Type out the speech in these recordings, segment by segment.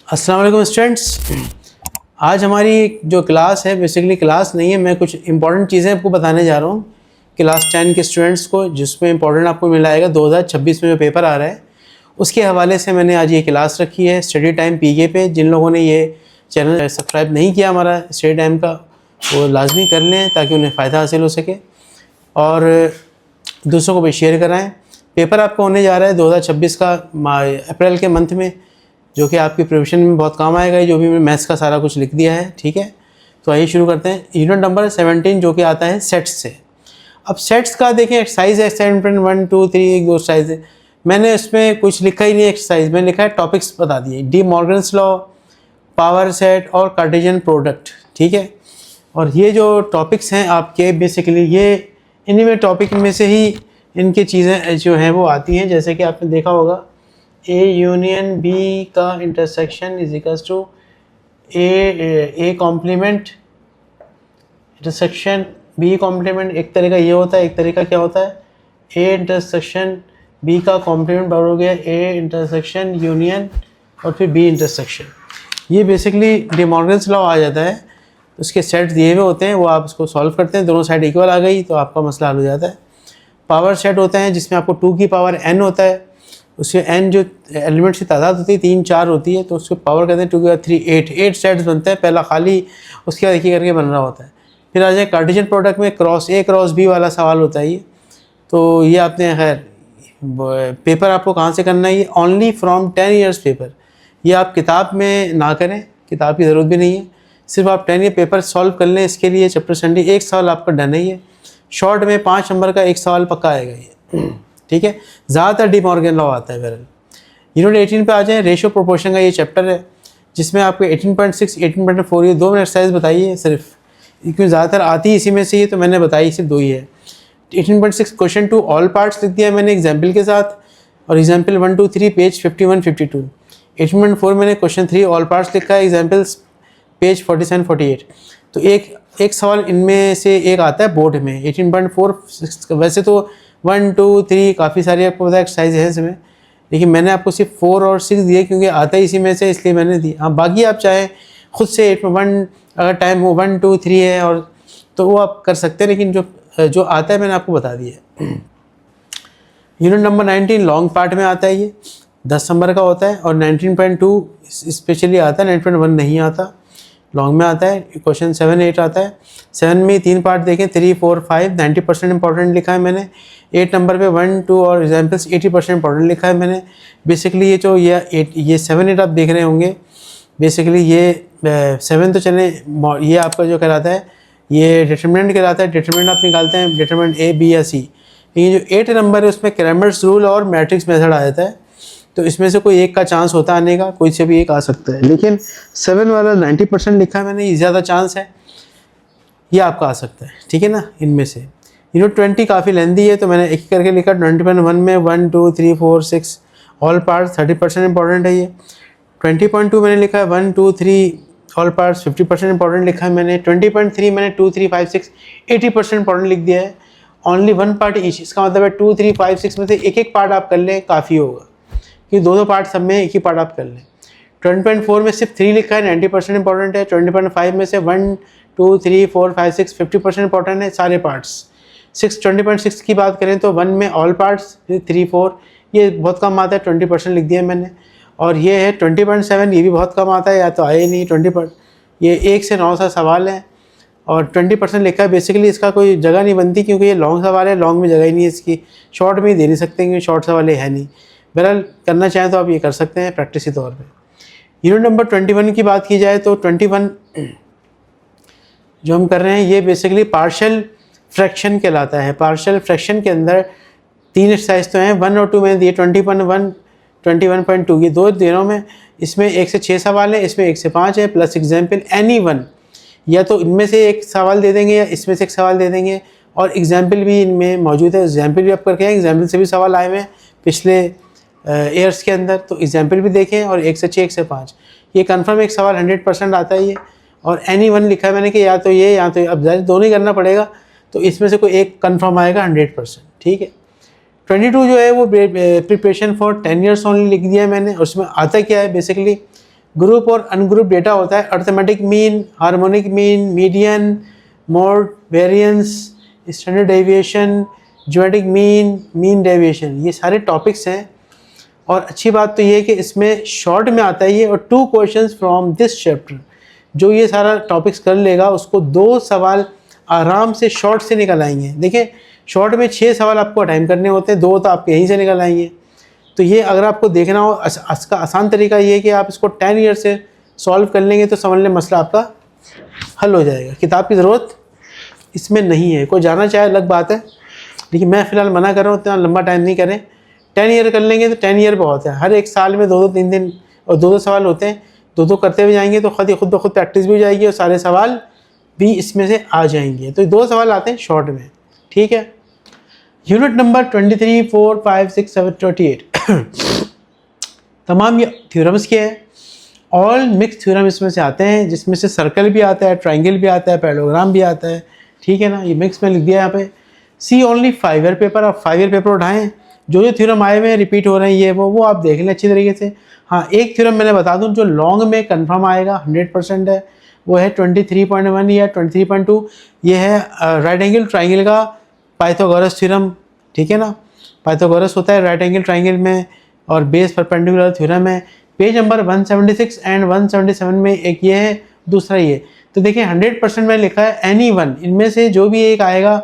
अस्सलाम वालेकुम स्टूडेंट्स। आज हमारी जो क्लास है बेसिकली क्लास नहीं है, मैं कुछ इंपॉर्टेंट चीज़ें आपको बताने जा रहा हूँ क्लास 10 के स्टूडेंट्स को, जिसमें इंपॉर्टेंट आपको मिल आएगा 2026 में जो पेपर आ रहा है उसके हवाले से मैंने आज ये क्लास रखी है स्टडी टाइम पीके पे। जिन लोगों ने ये चैनल सब्सक्राइब नहीं किया हमारा स्टडी टाइम का, वो लाजमी कर लें ताकि उन्हें फ़ायदा हासिल हो सके और दूसरों को भी शेयर कराएँ। पेपर आपको होने जा रहा है 2026 का अप्रैल के मंथ में, जो कि आपकी प्रिपरेशन में बहुत काम आएगा। जो भी मैंने मैथ्स का सारा कुछ लिख दिया है, ठीक है। तो आइए शुरू करते हैं। यूनिट नंबर 17 जो कि आता है सेट्स से। अब सेट्स का देखें, एक्सरसाइज है 1 2 3 एक दो एक्सरसाइज है। मैंने इसमें कुछ लिखा ही नहीं एक्सरसाइज, मैंने लिखा है टॉपिक्स बता दिए, D Morgan's law, power set और कार्टेशियन प्रोडक्ट, ठीक है। और ये जो टॉपिक्स हैं आपके बेसिकली ये इन्हीं में टॉपिक में से ही इनकी चीज़ें जो हैं वो आती हैं। जैसे कि आपने देखा होगा ए यूनियन बी का intersection is equals to a complement intersection b complement. एक तरीका ये होता है, एक तरीका क्या होता है, ए इंटरसेक्शन बी का कॉम्प्लीमेंट बराबर हो गया ए इंटरसेक्शन यूनियन और फिर बी इंटरसेक्शन। ये बेसिकली डी मॉर्गन्स लॉ आ जाता है। उसके सेट दिए हुए होते हैं, वो आप उसको सॉल्व करते हैं, दोनों साइड इक्वल आ गई तो आपका मसला हल हो जाता है। पावर सेट होते हैं जिसमें आपको 2 की पावर n होता है, उसके n जो एलिमेंट्स की तादाद होती है 3 4 होती है, तो उसको पावर कहते हैं 2 की 3 8 सेट्स बनते हैं। पहला खाली, उसके बाद एक ही करके बन रहा होता है। फिर आ जाए कार्टेशियन प्रोडक्ट में क्रॉस ए क्रॉस बी वाला सवाल होता है ये। तो ये आपने खैर पेपर आपको कहाँ से करना है, ये ओनली फ्रॉम 10 ईयर्स पेपर। ये आप किताब में ना करें, किताब की ज़रूरत भी नहीं है, सिर्फ आप 10 ईयर पेपर सॉल्व कर लें। इसके लिए चैप्टर संडे एक सवाल आपका डन है। ये शॉर्ट में 5 नंबर का एक सवाल पक्का आएगा ये, ठीक है। ज़्यादातर डी मॉर्गन लॉ आता है बहरहाल। यूनिट 18 पे आ जाए, रेशियो प्रोपोर्शन का ये चैप्टर है जिसमें आपको 18.6 18.4 ये 2 एक्सरसाइज बताई है सिर्फ, क्योंकि ज़्यादातर आती है इसी में से, ये तो मैंने बताई सिर्फ 2 ही है। 18.6 क्वेश्चन 2 ऑल पार्ट्स लिख दिया मैंने एग्जाम्पल के साथ, और एग्जाम्पल 1 2 3 पेज 51 52। 18.4 मैंने क्वेश्चन 3 ऑल पार्ट्स लिखा है, एग्जाम्पल्स पेज 47 48। तो एक सवाल इनमें से एक आता है बोर्ड में 18.4। वैसे तो 1 2 3 काफ़ी सारी आपको पता है एक्सरसाइज है इसमें, लेकिन मैंने आपको सिर्फ 4 और 6 दिए क्योंकि आता है इसी में से, इसलिए मैंने दी। हाँ, बाकी आप चाहें खुद से 1 अगर टाइम हो 1 2 3 है और तो वो आप कर सकते हैं, लेकिन जो आता है मैंने आपको बता दिया। यूनिट नंबर 19 लॉन्ग पार्ट में आता है, ये 10 नंबर का होता है, और 19.2 स्पेशली आता है, 9.1 नहीं आता, लॉन्ग में आता है। क्वेश्चन 7 8 आता है। 7 में 3 पार्ट देखें, 3 4 5 90% इंपॉर्टेंट लिखा है मैंने। 8 नंबर पे 1 2 और एग्जाम्पल्स 80% इंपॉर्टेंट लिखा है मैंने। बेसिकली ये जो ये 7 8 आप देख रहे होंगे, बेसिकली ये 7 तो चले, ये आपका जो कहलाता है ये डिटरमिनेंट कहलाता है। डिटरमिनेंट आप निकालते हैं, डिटरमिनेंट ए बी या सी। लेकिन जो 8 नंबर है उसमें क्रैमर्स रूल और मैट्रिक्स मेथड आ जाता है, तो इसमें से कोई एक का चांस होता है आने का, कोई से भी एक आ सकता है। लेकिन 7 वाला 90% लिखा है मैंने, ये ज़्यादा चांस है, ये आपका आ सकता है, ठीक है ना। इनमें से यूनिट 20 काफ़ी लेंदी है, तो मैंने एक करके लिखा। 20.1 में 1 2 3 4 6 ऑल पार्ट्स 30% इंपॉर्टेंट है ये। 20.2 मैंने लिखा है 1 2 3 ऑल पार्ट्स 50% इंपॉर्टेंट लिखा है मैंने। 20.3 मैंने 2 3 5 6 80% इंपॉर्टेंट लिख दिया है। ओनली 1 पार्ट ईच, इसका मतलब है 2 3 5 6 में से एक पार्ट आप कर लें काफ़ी होगा, कि 2 पार्ट सब में एक ही पार्ट आप कर लें। 20.4 में सिर्फ 3 लिखा है, 90% इंपॉर्टेंट है। 20.5 में से 1 2 3 4 5 6 50% इंपॉर्टेंट है सारे पार्ट्स। 20.6 की बात करें तो 1 में ऑल पार्ट्स 3 4 ये बहुत कम आता है, 20% लिख दिया मैंने। और ये है 20.7, ये भी बहुत कम आता है, या तो आए नहीं 20%। ये 1 से 9 सा सवाल है और 20% लिखा है। बेसिकली इसका कोई जगह नहीं बनती क्योंकि ये लॉन्ग सवाल है, लॉन्ग में जगह ही नहीं है इसकी। शॉर्ट में ही दे नहीं सकते क्योंकि शॉर्ट सवाल है नहीं। बहरहाल करना चाहें तो आप ये कर सकते हैं प्रैक्टिस के तौर पे। यूनिट नंबर 21 की बात की जाए तो 21 जो हम कर रहे हैं ये बेसिकली पार्शियल फ्रैक्शन कहलाता है। पार्शियल फ्रैक्शन के अंदर 3 एक्सरसाइज तो हैं, 1 और 2 मैंने दिए। 21 21.2 ये 2 दिनों में, इसमें 1 से 6 सवाल है, इसमें 1 से 5 है, प्लस एग्जाम्पल एनी वन, या तो इनमें से एक सवाल दे देंगे या इसमें से एक सवाल दे देंगे, और एग्जाम्पल भी इनमें मौजूद है। एग्जाम्पल भी आप करके हैं, एग्जाम्पल से भी सवाल आए हुए हैं पिछले ईयर्स के अंदर, तो एग्जाम्पल भी देखें। और 1 से 6 1 से 5 ये कन्फर्म एक सवाल 100% आता है ये। और एनी वन लिखा है मैंने कि या तो ये या तो अब ज़ाहिर दोनों ही करना पड़ेगा, तो इसमें से कोई एक कन्फर्म आएगा 100%, ठीक है। 22 जो है वो प्रिपरेशन फॉर 10 ईयर्स ओनली लिख दिया है मैंने। उसमें आता क्या है बेसिकली ग्रुप और अनग्रुप डेटा होता है, arithmetic mean, harmonic mean, median, mode, variance, standard deviation, geometric mean, mean deviation, ये सारे टॉपिक्स हैं। और अच्छी बात तो ये है कि इसमें शॉर्ट में आता है ये, और 2 क्वेश्चंस फ्रॉम दिस चैप्टर, जो ये सारा टॉपिक्स कर लेगा उसको 2 सवाल आराम से शॉर्ट से निकल आएंगे। देखिए शॉर्ट में 6 सवाल आपको अटेम्प्ट करने होते हैं, 2 तो आपके यहीं से निकल आएंगे। तो ये अगर आपको देखना हो, इसका आसान तरीका ये है कि आप इसको 10 ईयर से सॉल्व कर लेंगे तो समझ लें मसला आपका हल हो जाएगा। किताब की ज़रूरत इसमें नहीं है, कोई जाना चाहे अलग बात है, लेकिन मैं फ़िलहाल मना कर रहा हूँ, इतना लंबा टाइम नहीं करें। 10 ईयर कर लेंगे तो 10 ईयर बहुत है, हर एक साल में 2-2 3-3 और 2-2 सवाल होते हैं, 2-2 करते हुए जाएंगे तो खुद ब खुद प्रैक्टिस भी हो जाएगी और सारे सवाल भी इसमें से आ जाएंगे। तो 2 सवाल आते हैं शॉर्ट में, ठीक है। यूनिट नंबर 23, 4, 5, 6, 7, 28 तमाम ये थ्योरम्स के हैं, ऑल मिक्स थ्योरम इसमें से आते हैं, जिसमें से सर्कल भी आता है, ट्राइंगल भी आता है, पैरेललोग्राम भी आता है, ठीक है ना। ये मिक्स में लिख दिया यहाँ पे। सी ओनली 5 ईयर पेपर, आप 5 ईयर पेपर उठाएं, जो थ्योरम आए हुए हैं रिपीट हो रहे हैं ये वो आप देख लें अच्छी तरीके से। हाँ, एक थ्योरम मैंने बता दूं जो लॉन्ग में कंफर्म आएगा 100% है, वो है 23.1 या 23.2, ये है राइट एंगल ट्राइंगल का पाइथागोरस थ्योरम, ठीक है ना। पाइथागोरस होता है राइट एंगल ट्राइंगल में, और बेस परपेंडिकुलर थ्योरम है। पेज नंबर 176 एंड 177 में एक ये है, दूसरा ये। तो देखिए 100% में लिखा है एनी वन, इनमें से जो भी एक आएगा,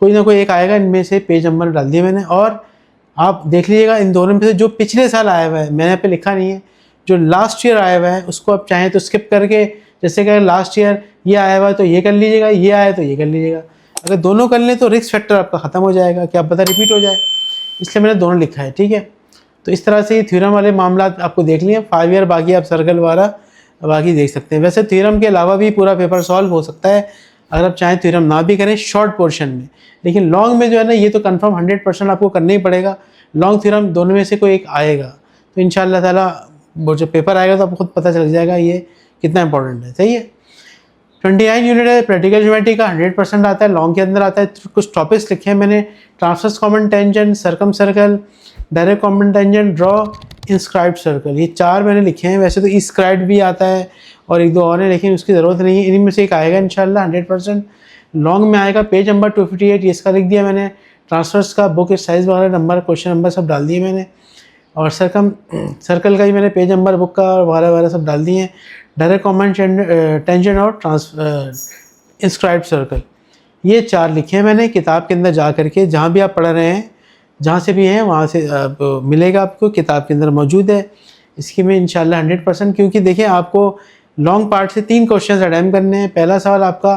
कोई ना कोई एक आएगा, इनमें से पेज नंबर डाल दिया मैंने। और आप देख लीजिएगा इन दोनों में से जो पिछले साल आया हुआ है, मैंने यहाँ पे लिखा नहीं है, जो लास्ट ईयर आया हुआ है उसको आप चाहें तो स्किप करके, जैसे कि लास्ट ईयर ये आया हुआ है तो ये कर लीजिएगा, ये आया तो ये कर लीजिएगा। अगर दोनों कर लें तो रिस्क फैक्टर आपका ख़त्म हो जाएगा कि आप पता रिपीट हो जाए, इसलिए मैंने दोनों लिखा है, ठीक है। तो इस तरह से ये थ्योरम वाले मामला आपको देख लिए 5 ईयर, बाकी आप सर्कल वाला बाकी देख सकते हैं। वैसे थ्योरम के अलावा भी पूरा पेपर सॉल्व हो सकता है अगर आप चाहें थ्योरम ना भी करें शॉर्ट पोर्शन में, लेकिन लॉन्ग में जो है ना ये तो कंफर्म 100% आपको करना ही पड़ेगा। लॉन्ग थ्योरम दोनों में से कोई एक आएगा, तो इंशाअल्लाह ताला वो जो पेपर आएगा तो आपको खुद पता चल जाएगा ये कितना इंपॉर्टेंट है, सही है। 29 यूनिट है, प्रैक्टिकल ज्योमेट्री का 100% आता है, लॉन्ग के अंदर आता है। कुछ टॉपिक्स लिखे हैं मैंने, transverse common tangent, circum circle, direct common tangent, draw, inscribed circle, ये 4 मैंने लिखे हैं। वैसे तो इंस्क्राइब्ड भी आता है और 1-2 और हैं, लेकिन उसकी ज़रूरत नहीं है, इन्हीं में से एक आएगा इंशाल्लाह 100%। लॉन्ग में आएगा पेज नंबर 258, ये इसका लिख दिया मैंने। ट्रांसफर्स का बुक साइज़ वगैरह नंबर, क्वेश्चन नंबर सब डाल दिए मैंने। और सर्कल का ही मैंने पेज नंबर बुक का वगैरह वगैरह सब डाल दिए हैं। डायरेक्ट कॉमन टेंजेंट और इंस्क्राइब्ड सर्कल, ये 4 लिखे हैं मैंने। किताब के अंदर जा करके जहाँ भी आप पढ़ रहे हैं, जहाँ से भी हैं वहाँ से मिलेगा आपको, किताब के अंदर मौजूद है। इसकी में इंशाल्लाह 100%, क्योंकि देखिए आपको लॉन्ग पार्ट से 3 क्वेश्चन अटैम्प्ट करने हैं। पहला सवाल आपका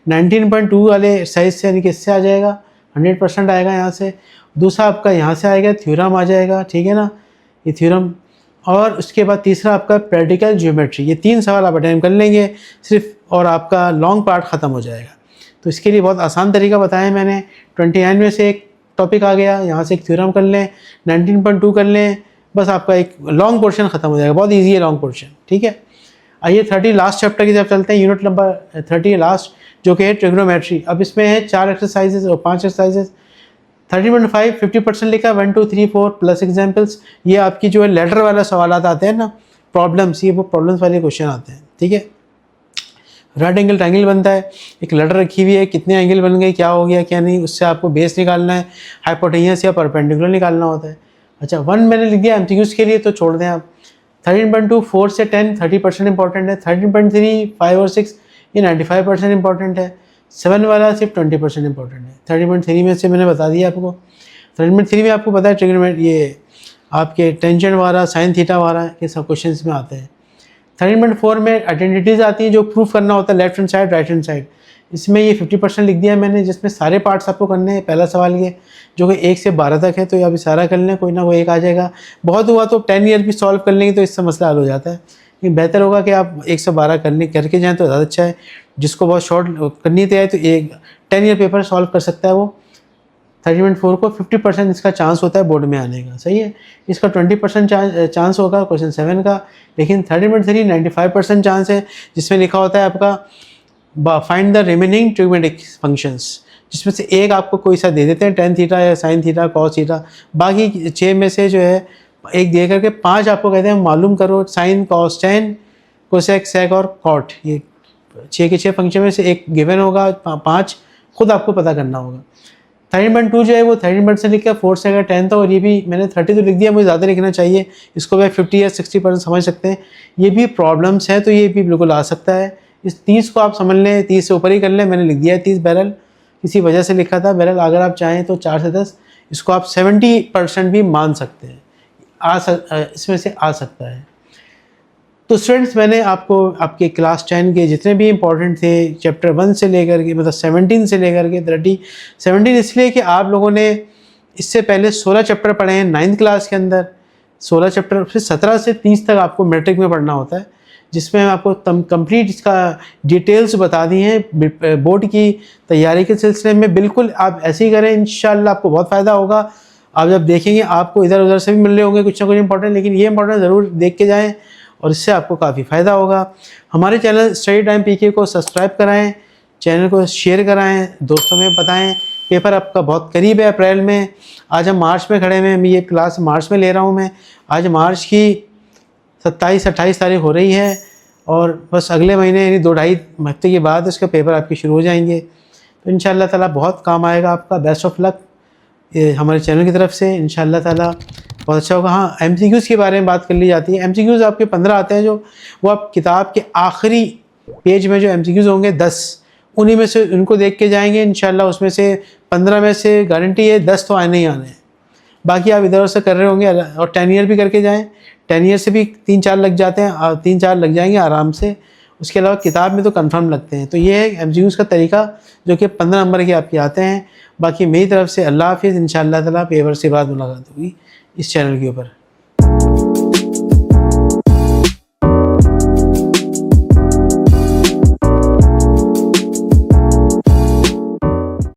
19.2 वाले साइज से यानी कि इससे आ जाएगा, 100% आएगा यहाँ से। दूसरा आपका यहाँ से आएगा, थ्योरम आ जाएगा, ठीक है ना, ये थ्योरम। और उसके बाद तीसरा आपका प्रैक्टिकल ज्योमेट्री, ये 3 सवाल आप अटैम्प्ट कर लेंगे सिर्फ, और आपका लॉन्ग पार्ट ख़त्म हो जाएगा। तो इसके लिए बहुत आसान तरीका बताया मैंने। 29 में से एक टॉपिक आ गया, यहाँ से एक थ्योरम कर लें, 19.2 कर लें, बस आपका एक लॉन्ग पोर्शन ख़त्म हो जाएगा। बहुत इजी है लॉन्ग पोर्शन, ठीक है। आइए 30 लास्ट चैप्टर की तरफ चलते हैं, यूनिट नंबर 30 लास्ट, जो कि है ट्रिग्नोमेट्री। अब इसमें है 4 एक्सरसाइजेज और 5 एक्सरसाइजेज। 30.5 50% लिखा, 1 2 3 4 प्लस एग्जाम्पल्स। ये आपकी जो है लेटर वाला सवाल आते हैं ना, प्रॉब्लम्स, ये वो प्रॉब्लम्स वाले क्वेश्चन आते हैं, ठीक है। राइट एंगल ट्रायंगल बनता है, एक लेटर रखी हुई है, कितने एंगल बन गए, क्या हो गया क्या नहीं, उससे आपको बेस निकालना है, हाइपोटेन्यूस या परपेंडिकुलर निकालना होता है। अच्छा 1 मैंने लिख दिया एमसीक्यूज के लिए, तो छोड़ दें आप। 13.2 4 से 10 30% इंपॉर्टेंट है। 13.3 5 और 6 ये 95% इंपॉर्टेंट है। 7 वाला सिर्फ 20% इंपॉर्टेंट है। 13.3 में से मैंने बता दिया आपको। 13.3 में आपको पता है ट्रिग्नोमेट्री, ये आपके टेंजेंट वाला, साइन थीटा वाला, ये सब क्वेश्चन में आते हैं। 13.4 में आइडेंटिटीज़ आती हैं जो प्रूफ करना होता है, left hand side right hand side. इसमें ये 50% लिख दिया मैंने, जिसमें सारे पार्ट्स आपको करने हैं। पहला सवाल ये जो कि 1 से 12 तक है, तो आप इशारा कर लें, कोई ना कोई एक आ जाएगा। बहुत हुआ तो 10 ईयर भी सॉल्व कर लेंगे तो इससे मसला हल हो जाता है। लेकिन बेहतर होगा कि आप 1 से 12 करके जाएँ तो ज़्यादा अच्छा है। जिसको बहुत शॉर्ट करनी है तो एक 10 ईयर पेपर सॉल्व कर सकता है वो। 13.4 को 50% इसका चांस होता है बोर्ड में आने का, सही है। इसका 20% चांस होगा क्वेश्चन 7 का, लेकिन 13.3 95% चांस है, जिसमें लिखा होता है आपका find the remaining trigonometric functions, जिसमें से एक आपको कोई सा दे देते हैं, टेन थीटा या साइन थीटा कॉस थीटा, बाकी 6 में से जो है एक दे करके 5 आपको कहते हैं मालूम करो, साइन कॉस टेन कोसेक, सेक और कॉट, ये 6 के 6 फंक्शन में से एक गिवन होगा, 5 खुद आपको पता करना होगा। 13.2 जो है वो 13% से लिखकर 4 से अगर 10 था, और ये भी मैंने 30 तो लिख दिया, मुझे ज़्यादा लिखना चाहिए, इसको मैं 50 या 60% समझ सकते हैं। ये भी प्रॉब्लम्स है तो ये भी बिल्कुल आ सकता है। इस 30 को आप समझ लें, 30 से ऊपर ही कर लें, मैंने लिख दिया है 30 बैरल, किसी वजह से लिखा था बैरल। अगर आप चाहें तो 4 से 10 इसको आप 70% भी मान सकते हैं, इसमें से आ सकता है। तो स्टूडेंट्स, मैंने आपको आपके क्लास 10 के जितने भी इंपॉर्टेंट थे चैप्टर 1 से लेकर के, मतलब 17 से लेकर के 30, 17 इसलिए कि आप लोगों ने इससे पहले 16 चैप्टर पढ़े हैं 9th क्लास के अंदर। 16 चैप्टर, फिर 17 से 30 तक आपको मैट्रिक में पढ़ना होता है, जिसमें आपको कंप्लीट इसका डिटेल्स बता दी हैं बोर्ड की तैयारी के सिलसिले में। बिल्कुल आप ऐसे ही करें, इंशाल्लाह आपको बहुत फ़ायदा होगा। आप जब देखेंगे आपको इधर उधर से भी मिल रहे होंगे कुछ ना कुछ इंपॉर्टेंट, लेकिन ये इंपॉर्टेंट ज़रूर देख के जाएँ और इससे आपको काफ़ी फ़ायदा होगा। हमारे चैनल स्टडी टाइम पीके को सब्सक्राइब कराएं, चैनल को शेयर कराएं, दोस्तों में बताएं। पेपर आपका बहुत करीब है अप्रैल में, आज हम मार्च में खड़े हैं, मैं ये क्लास मार्च में ले रहा हूँ मैं। आज मार्च की 27-28 तारीख हो रही है और बस अगले महीने यानी 2-2.5 हफ्ते के बाद इसका पेपर आपके शुरू हो जाएंगे। तो इंशाअल्लाह ताला बहुत काम आएगा आपका। बेस्ट ऑफ लक हमारे चैनल की तरफ से, इंशाअल्लाह ताला बहुत अच्छा होगा। हाँ, MCQs के बारे में बात कर ली जाती है। MCQs आपके 15 आते हैं, जो वो आप किताब के आखिरी पेज में जो MCQs होंगे 10, उन्हीं में से उनको देख के जाएंगे इंशाल्लाह। उसमें से 15 में से गारंटी है 10 तो आने ही आने हैं, बाकी आप इधर से कर रहे होंगे। और 10 ईयर भी करके जाएँ, 10 ईयर से भी 3-4 लग जाते हैं, 3-4 लग जाएंगे आराम से। उसके अलावा किताब में तो कंफर्म लगते हैं। तो ये है MCQs का तरीका, जो कि 15 नंबर के आपके आते हैं। बाकी मेरी तरफ से अल्लाह हाफिज़, इंशाअल्लाह ताला पेपर से बाद मुलाकात होगी इस चैनल के ऊपर।